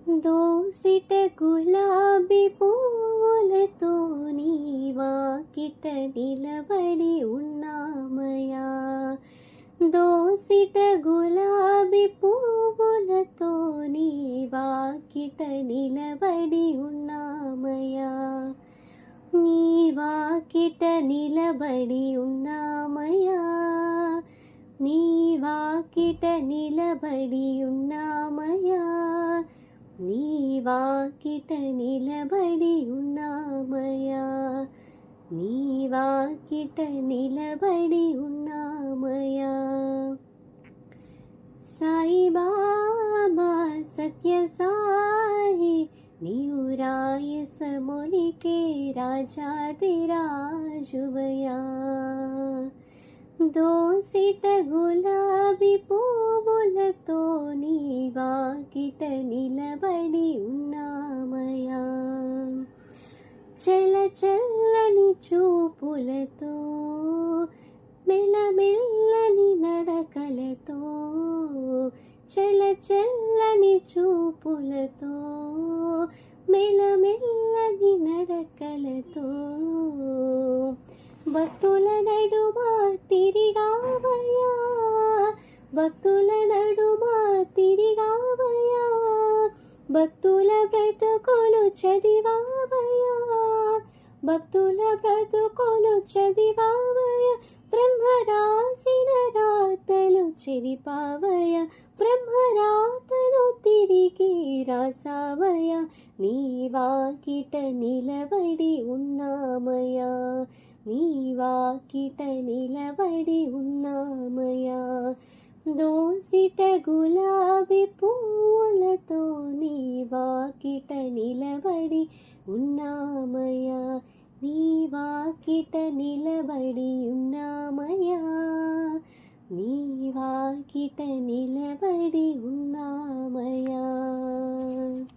దోసిట గులాబీ పువ్వులతో నీ వాకిట నిలబడి ఉన్నామయా. దోసిట గులాబీ పువ్వులతో నీ వాకిట నిలబడి ఉన్నామయా. నీ వాకిట నిలబడి ఉన్నామయా. నీ వాకిట నిలబడి ఉన్నామయా. నీ వాకిట నిలబడి ఉన్నామయా. నీ వాకిట నిలబడి ఉన్నామయా. సాయిబాబా సత్య సాయి నీవు రాయసమొలికే రాజాదిరాజువయా. దోసిట గులాబీ పువ్వులతో నీ వాకిట నిలబడి ఉన్నామయా. చల చల్లని చూపులతో మెల్లమెల్లని నడకలతో, చల చల్లని చూపులతో మెల్లమెల్లని నడకలతో భక్తుల నడుమా తిరిగావయా. భక్తుల నడుమా తిరిగావయా. భక్తుల బ్రతుకులు చదివావయా. భక్తుల బ్రతుకులు చదివావయ. బ్రహ్మ రాసిన రాతలు చెరిపావయ. బ్రహ్మ రాతను తిరిగి రాసావయ. నీ వాకిట నిలబడి ఉన్నామయా. నీ వాకిట నిలబడి ఉన్నామయా. దోసిట గులాబీ పువ్వులతో నీ వాకిట నిలబడి ఉన్నామయా. నీ వాకిట నిలబడి ఉన్నామయా. నీ వాకిట నిలబడి ఉన్నామయా.